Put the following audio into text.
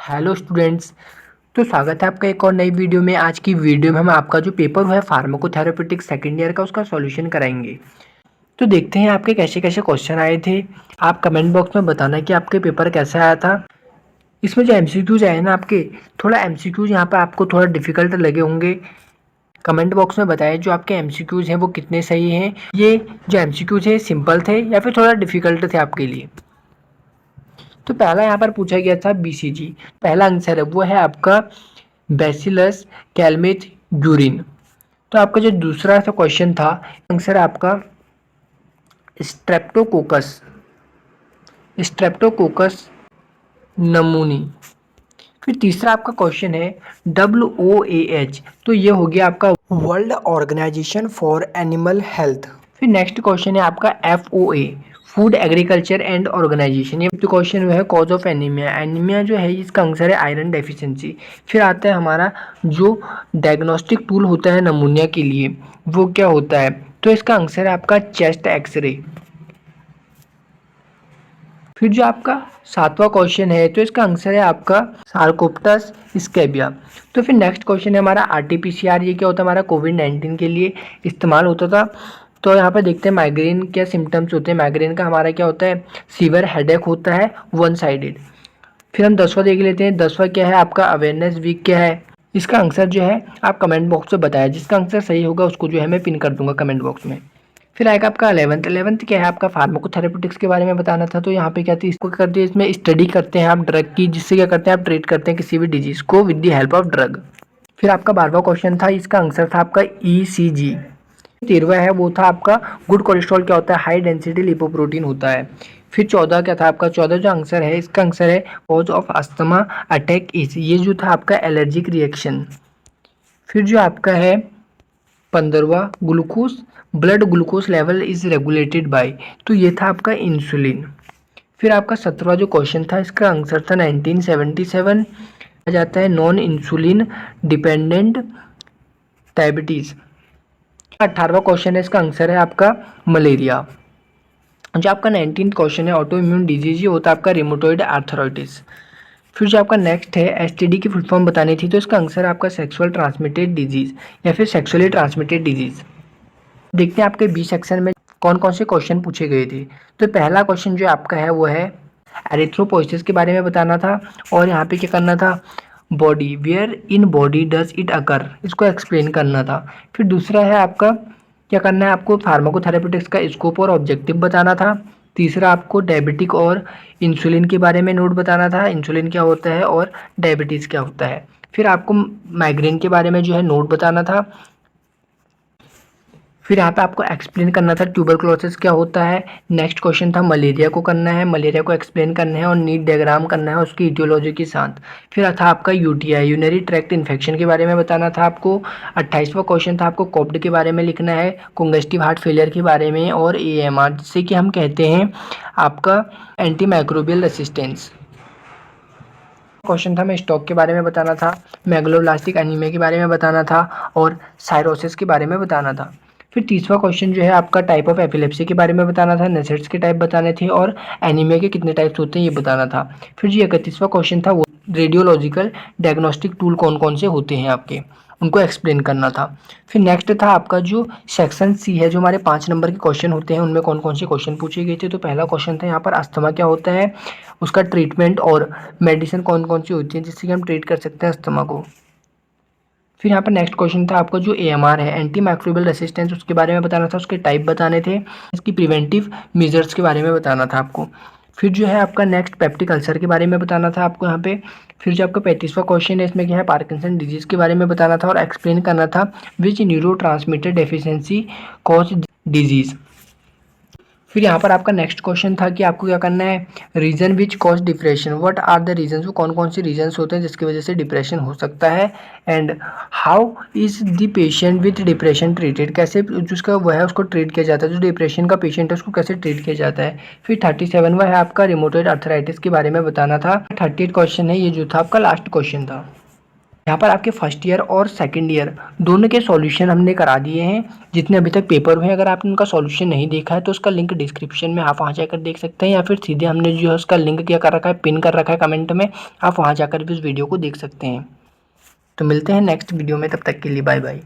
Hello students. तो स्वागत है आपका एक और नई वीडियो में। आज की वीडियो में हम आपका जो पेपर है फार्माकोथेरेपेटिक्स सेकेंड ईयर का उसका सॉल्यूशन कराएंगे। तो देखते हैं आपके कैसे कैसे क्वेश्चन आए थे। आप कमेंट बॉक्स में बताना कि आपके पेपर कैसा आया था। इसमें जो एमसीक्यूज आए ना आपके, थोड़ा एमसीक्यूज यहाँ पर आपको थोड़ा डिफिकल्ट लगे होंगे। कमेंट बॉक्स में बताएं जो आपके एमसीक्यूज हैं वो कितने सही हैं। ये जो एमसीक्यूज है सिंपल थे या फिर थोड़ा डिफिकल्ट थे आपके लिए। तो पहला यहाँ पर पूछा गया था बीसीजी। पहला आंसर है वो है आपका बैसिलस कैलमेथ यूरिन। तो आपका जो दूसरा सा क्वेश्चन था, आंसर आपका स्ट्रेप्टोकोकस स्ट्रेप्टोकोकस नमूनी। फिर तीसरा आपका क्वेश्चन है WOAH। तो ये हो गया आपका world organisation for animal health. फिर नेक्स्ट क्वेश्चन है आपका FOA food agriculture and organisation. ये क्वेश्चन है कॉज ऑफ एनीमिया। एनीमिया जो है इसका आंसर है आयरन डेफिशिएंसी। फिर आता है हमारा जो डायग्नोस्टिक टूल होता है नमूनिया के लिए, वो क्या होता है? तो इसका आंसर है आपका चेस्ट एक्सरे। फिर जो आपका सातवां क्वेश्चन है तो इसका आंसर है आपका सार्कोप्टस स्कैबिया। तो फिर नेक्स्ट क्वेश्चन है हमारा RT-PCR। ये क्या होता है? हमारा कोविड-19 के लिए इस्तेमाल होता था। तो यहाँ पर देखते हैं माइग्रेन क्या सिम्टम्स होते हैं। माइग्रेन का हमारा क्या होता है? सीवियर हेडेक होता है, वन साइडेड। फिर हम 10वां देख लेते हैं। 10वां क्या है आपका? अवेयरनेस वीक क्या है? इसका आंसर जो है आप कमेंट बॉक्स में बताया। जिसका आंसर सही होगा उसको जो है मैं पिन कर दूंगा कमेंट बॉक्स में। फिर आएगा आपका 11th क्या है आपका? फार्माकोथेरेपेटिक्स के बारे में बताना था। तो यहाँ पे क्या थी, इसको करते हैं, इसमें स्टडी करते हैं आप ड्रग की, जिससे क्या करते हैं आप ट्रीट करते हैं किसी भी डिजीज को with the help of drug. फिर आपका 12वां क्वेश्चन था, इसका आंसर था आपका ECG। 13वां है वो था आपका गुड कोलेस्ट्रॉल क्या होता है? हाई डेंसिटी लिपोप्रोटीन होता है। फिर 14 क्या था आपका? 14 जो आंसर है इसका आंसर है cause of asthma attack is. ये जो था आपका एलर्जिक रिएक्शन। फिर जो आपका है 15वां glucose blood glucose level is regulated by. तो ये था आपका इंसुलिन। फिर आपका 17वां जो क्वेश्चन था इसका आंसर था 1977 आ जाता है नॉन इंसुलिन डिपेंडेंट डायबिटीज। 18वां क्वेश्चन है इसका आंसर है आपका मलेरिया। जो आपका 19th क्वेश्चन है ऑटो इम्यून डिजीज, ये होता है आपका रिमोटॉइड आर्थराइटिस। फिर जो आपका नेक्स्ट है STD की फुल फॉर्म बतानी थी। तो इसका आंसर है आपका सेक्सुअल ट्रांसमिटेड डिजीज या फिर सेक्सुअली ट्रांसमिटेड डिजीज। देखते हैं आपके बी सेक्शन में कौन कौन से क्वेश्चन पूछे गए थे। तो पहला क्वेश्चन जो आपका है वो है एरिथ्रोपोइसिस के बारे में बताना था। और यहाँ पे क्या करना था? Body, where in body does it occur, इसको एक्सप्लेन करना था। फिर दूसरा है आपका क्या करना है? आपको फार्माकोथेरेपेटिक्स का स्कोप और ऑब्जेक्टिव बताना था। तीसरा आपको डायबिटिक और इंसुलिन के बारे में नोट बताना था, इंसुलिन क्या होता है और डायबिटीज़ क्या होता है। फिर आपको माइग्रेन के बारे में जो है नोट बताना था। फिर यहाँ पे आपको एक्सप्लेन करना था ट्यूबरक्लोसिस क्या होता है। नेक्स्ट क्वेश्चन था मलेरिया को करना है, मलेरिया को एक्सप्लेन करना है और नीट डायग्राम करना है उसकी इटियोलॉजी के साथ। फिर था आपका UTI यूरिनरी ट्रैक्ट इन्फेक्शन के बारे में बताना था आपको। 28वां क्वेश्चन था आपको कोप्ड के बारे में लिखना है, कंजेस्टिव हार्ट फेलियर के बारे में और AMR जिससे कि हम कहते हैं आपका एंटी माइक्रोबियल रेसिस्टेंस। क्वेश्चन था मैं स्टॉक के बारे में बताना था, मेगलोब्लास्टिक एनीमिया के बारे में बताना था और साइरोसिस के बारे में बताना था। फिर 30वां क्वेश्चन जो है आपका टाइप ऑफ एपिलेप्सी के बारे में बताना था, नेसेट्स के टाइप बताने थे और एनीमिया के कितने टाइप्स होते हैं ये बताना था। फिर जो 31वां क्वेश्चन था वो रेडियोलॉजिकल डायग्नोस्टिक टूल कौन कौन से होते हैं आपके, उनको एक्सप्लेन करना था। फिर नेक्स्ट था आपका जो सेक्शन C है, जो हमारे 5 नंबर के क्वेश्चन होते हैं उनमें कौन कौन से क्वेश्चन पूछे गए थे। तो पहला क्वेश्चन था यहाँ पर अस्थमा क्या होता है, उसका ट्रीटमेंट और मेडिसिन कौन कौन सी होती है जिससे कि हम ट्रीट कर सकते हैं अस्थमा को। फिर यहाँ पर नेक्स्ट क्वेश्चन था आपका जो AMR है एंटी माइक्रोबियल रेसिस्टेंस, उसके बारे में बताना था, उसके टाइप बताने थे, इसकी प्रिवेंटिव मेजर्स के बारे में बताना था आपको। फिर जो है आपका नेक्स्ट पेप्टिक अल्सर के बारे में बताना था आपको यहाँ पे। फिर जो आपका 35वां क्वेश्चन है इसमें क्या है पार्किंसन डिजीज के बारे में बताना था और एक्सप्लेन करना था which neurotransmitter deficiency cause disease. फिर यहाँ पर आपका नेक्स्ट क्वेश्चन था कि आपको क्या करना है, reason which cause depression, what are the reasons, वो कौन कौन से रीजंस होते हैं जिसकी वजह से डिप्रेशन हो सकता है and how is the patient with depression treated, कैसे जिसका वह है उसको ट्रीट किया जाता है, जो डिप्रेशन का पेशेंट है उसको कैसे ट्रीट किया जाता है। फिर 37वां है आपका रिमोटॉइड आर्थराइटिस के बारे में बताना था। 38 क्वेश्चन है ये जो था आपका लास्ट क्वेश्चन था। यहाँ पर आपके फर्स्ट ईयर और सेकंड ईयर दोनों के सॉल्यूशन हमने करा दिए हैं, जितने अभी तक पेपर हुए हैं। अगर आपने उनका सॉल्यूशन नहीं देखा है तो उसका लिंक डिस्क्रिप्शन में आप वहाँ जाकर देख सकते हैं, या फिर सीधे हमने जो है उसका लिंक क्या कर रखा है, पिन कर रखा है कमेंट में, आप वहाँ जाकर भी उस वीडियो को देख सकते हैं। तो मिलते हैं नेक्स्ट वीडियो में, तब तक के लिए बाय बाय।